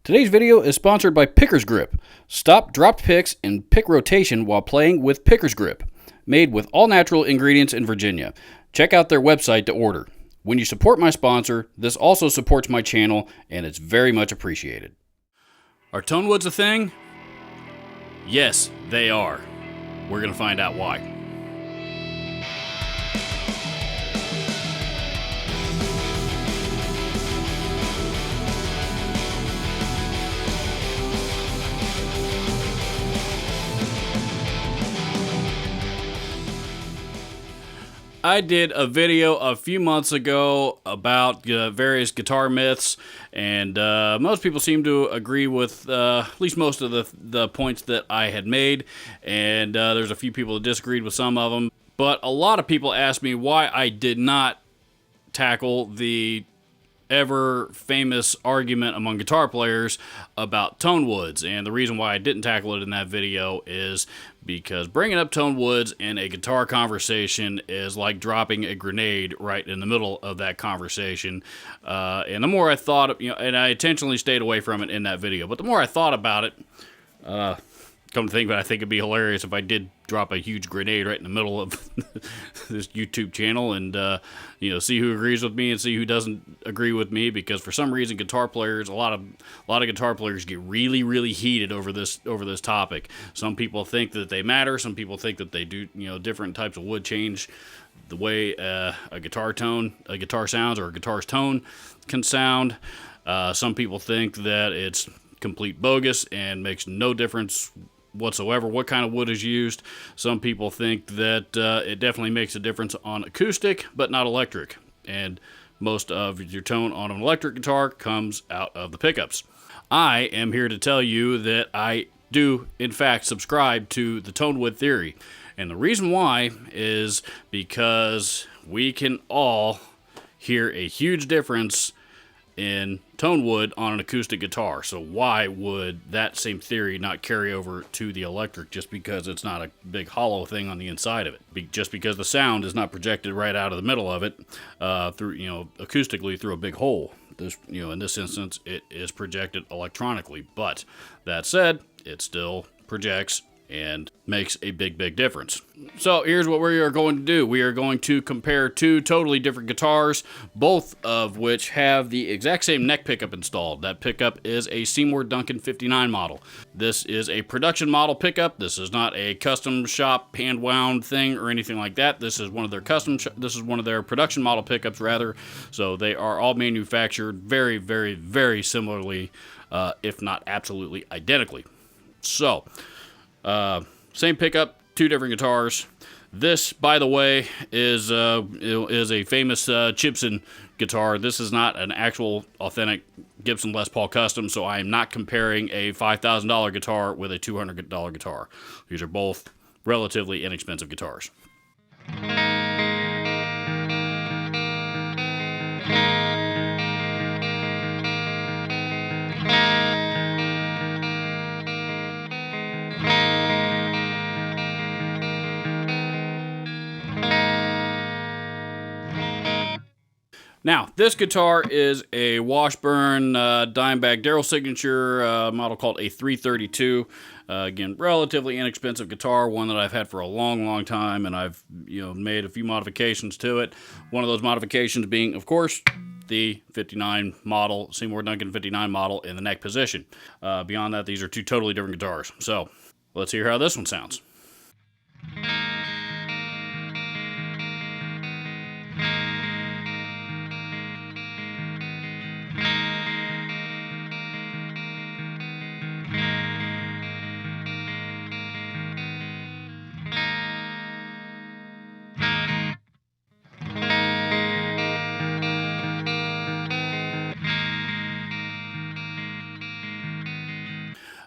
Today's video is sponsored by Picker's Grip. Stop dropped picks and pick rotation while playing with Picker's Grip. Made with all natural ingredients in Virginia. Check out their website to order. When you support my sponsor, this also supports my channel, and it's very much appreciated. Are Tonewoods a thing? Yes, they are. We're going to find out why. I did a video a few months ago about various guitar myths, and most people seem to agree with at least most of the points that I had made, and there's a few people that disagreed with some of them. But a lot of people asked me why I did not tackle the ever famous argument among guitar players about Tonewoods, and the reason why I didn't tackle it in that video is because bringing up Tonewoods in a guitar conversation is like dropping a grenade right in the middle of that conversation. And the more I thought, and I intentionally stayed away from it in that video, but the more I thought about it, come to think of it, I think it'd be hilarious if I did drop a huge grenade right in the middle of this YouTube channel and, see who agrees with me and see who doesn't agree with me, because for some reason guitar players, a lot of guitar players get really, really heated over this topic. Some people think that they matter. Some people think that they do, different types of wood change the way a guitar sounds, or a guitar's tone can sound. Some people think that it's complete bogus and makes no difference whatsoever what kind of wood is used. Some people think that it definitely makes a difference on acoustic, but not electric. And most of your tone on an electric guitar comes out of the pickups. I am here to tell you that I do, in fact, subscribe to the Tonewood theory. And the reason why is because we can all hear a huge difference in Tonewood on an acoustic guitar. So why would that same theory not carry over to the electric just because it's not a big hollow thing on the inside of it? Just because the sound is not projected right out of the middle of it through, acoustically through a big hole. This, in this instance, it is projected electronically. But that said, it still projects and makes a big, big difference. So here's what we are going to do. We are going to compare two totally different guitars, both of which have the exact same neck pickup installed. That pickup is a Seymour Duncan 59 model. This is a production model pickup. This is not a custom shop hand wound thing or anything like that. This is one of their this is one of their production model pickups rather. So they are all manufactured very, very, very similarly, if not absolutely identically. So same pickup, two different guitars. This, by the way, is a famous Gibson guitar. This is not an actual authentic Gibson Les Paul custom, so I am not comparing a $5,000 guitar with a $200 guitar. These are both relatively inexpensive guitars. Now, this guitar is a Washburn Dimebag Darrell signature model called a 332. Again, relatively inexpensive guitar, one that I've had for a long, long time, and I've made a few modifications to it. One of those modifications being, of course, the 59 model, Seymour Duncan 59 model in the neck position. Beyond that, these are two totally different guitars. So, let's hear how this one sounds.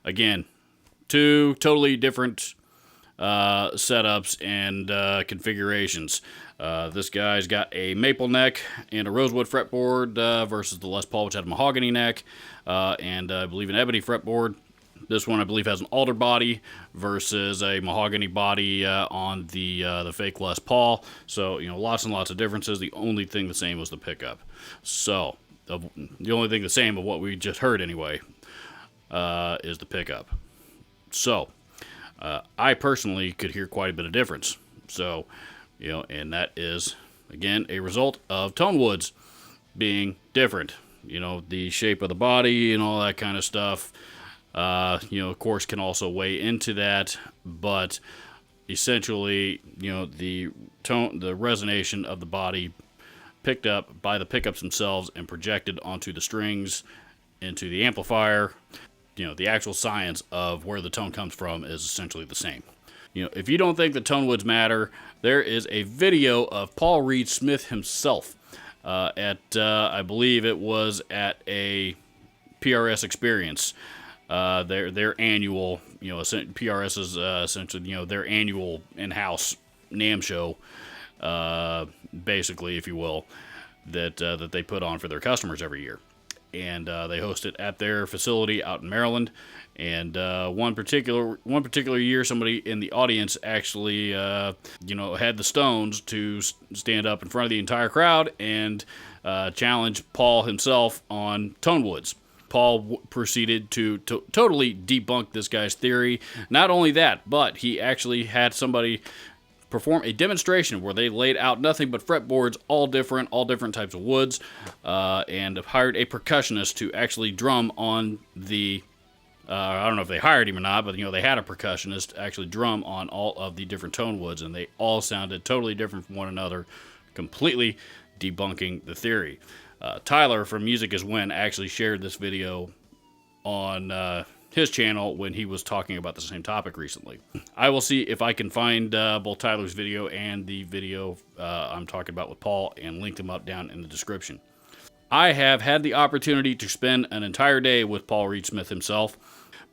Again, two totally different setups and configurations. This guy's got a maple neck and a rosewood fretboard versus the Les Paul, which had a mahogany neck and I believe an ebony fretboard. This one, I believe, has an alder body versus a mahogany body on the fake Les Paul. So, lots and lots of differences. The only thing the same was the pickup. So, the only thing the same of what we just heard anyway, is the pickup. So, I personally could hear quite a bit of difference. So, and that is, again, a result of Tonewoods being different. The shape of the body and all that kind of stuff, of course, can also weigh into that. But essentially, the resonation of the body picked up by the pickups themselves and projected onto the strings, into the amplifier. The actual science of where the tone comes from is essentially the same. If you don't think the Tonewoods matter, there is a video of Paul Reed Smith himself I believe it was at a PRS experience. Their annual, PRS is essentially, their annual in-house NAMM show, basically, if you will, that they put on for their customers every year. And they host it at their facility out in Maryland. And one particular year, somebody in the audience actually, had the stones to stand up in front of the entire crowd and challenge Paul himself on Tonewoods. Paul proceeded to totally debunk this guy's theory. Not only that, but he actually had somebody perform a demonstration where they laid out nothing but fretboards, all different types of woods, and hired a percussionist to actually drum on the. I don't know if they hired him or not, but they had a percussionist actually drum on all of the different tone woods, and they all sounded totally different from one another, completely debunking the theory. Tyler from Music Is Win actually shared this video on his channel when he was talking about the same topic recently. I will see if I can find both Tyler's video and the video I'm talking about with Paul and link them up down in the description. I have had the opportunity to spend an entire day with Paul Reed Smith himself.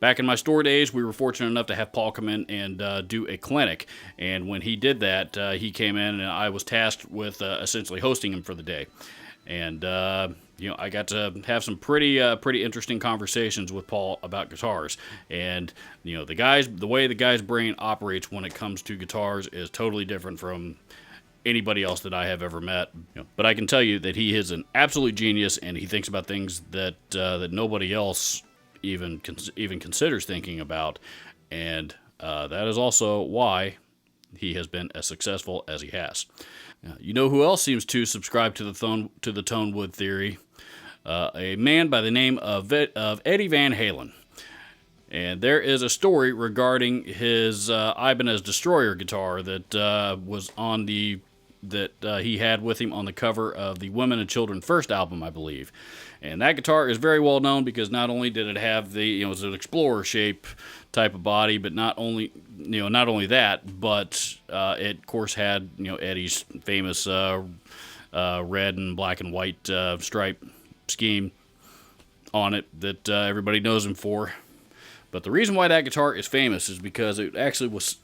Back in my store days, we were fortunate enough to have Paul come in and do a clinic. And when he did that, he came in and I was tasked with essentially hosting him for the day. And, I got to have some pretty interesting conversations with Paul about guitars. And, the way the guy's brain operates when it comes to guitars is totally different from anybody else that I have ever met. But I can tell you that he is an absolute genius, and he thinks about things that nobody else even considers thinking about. And that is also why he has been as successful as he has. You know who else seems to subscribe to the Tonewood theory? A man by the name of Eddie Van Halen. And there is a story regarding his Ibanez Destroyer guitar that was on he had with him on the cover of the Women and Children First album, I believe. And that guitar is very well known because not only did it have it was an Explorer shape type of body, but not only that, but it of course had Eddie's famous red and black and white stripe scheme on it that everybody knows him for. But the reason why that guitar is famous is because it actually was,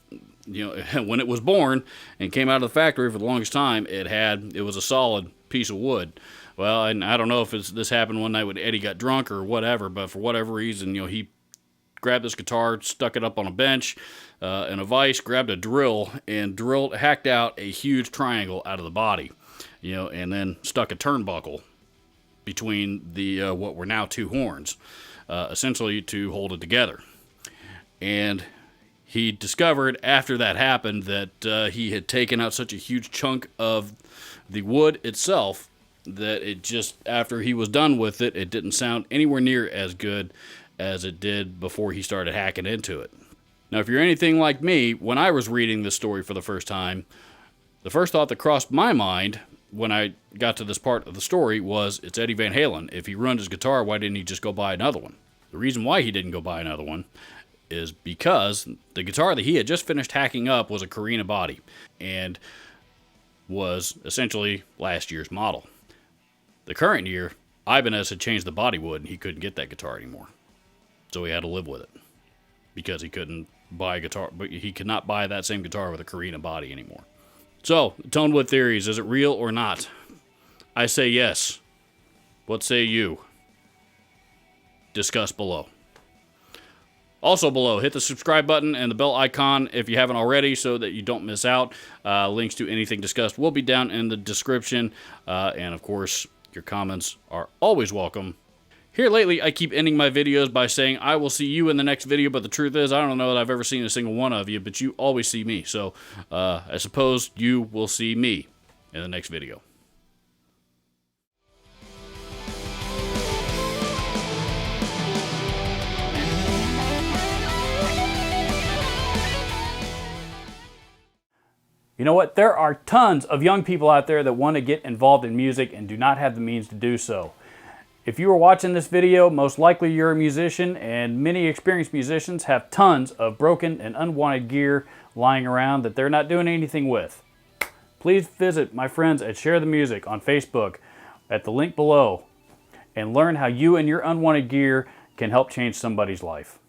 when it was born and came out of the factory for the longest time, it was a solid piece of wood. Well, and I don't know if this happened one night when Eddie got drunk or whatever, but for whatever reason, he grabbed this guitar, stuck it up on a bench in a vise, grabbed a drill, and hacked out a huge triangle out of the body, and then stuck a turnbuckle between the what were now two horns, essentially to hold it together. And he discovered after that happened that he had taken out such a huge chunk of the wood itself that it just, after he was done with it, it didn't sound anywhere near as good as it did before he started hacking into it. Now, if you're anything like me, when I was reading this story for the first time, the first thought that crossed my mind when I got to this part of the story was, it's Eddie Van Halen. If he ruined his guitar, why didn't he just go buy another one? The reason why he didn't go buy another one is because the guitar that he had just finished hacking up was a Carina body and was essentially last year's model. The current year, Ibanez had changed the body wood and he couldn't get that guitar anymore. So he had to live with it because he couldn't buy a guitar, but he could not buy that same guitar with a Carina body anymore. So, Tonewood theories, is it real or not? I say yes. What say you? Discuss below. Also below, hit the subscribe button and the bell icon if you haven't already so that you don't miss out. Links to anything discussed will be down in the description. And of course, Your comments are always welcome. Here lately, I keep ending my videos by saying, I will see you in the next video, but the truth is, I don't know that I've ever seen a single one of you, but you always see me. So, I suppose you will see me in the next video. You know what? There are tons of young people out there that want to get involved in music and do not have the means to do so. If you are watching this video, most likely you're a musician, and many experienced musicians have tons of broken and unwanted gear lying around that they're not doing anything with. Please visit my friends at Share the Music on Facebook at the link below and learn how you and your unwanted gear can help change somebody's life.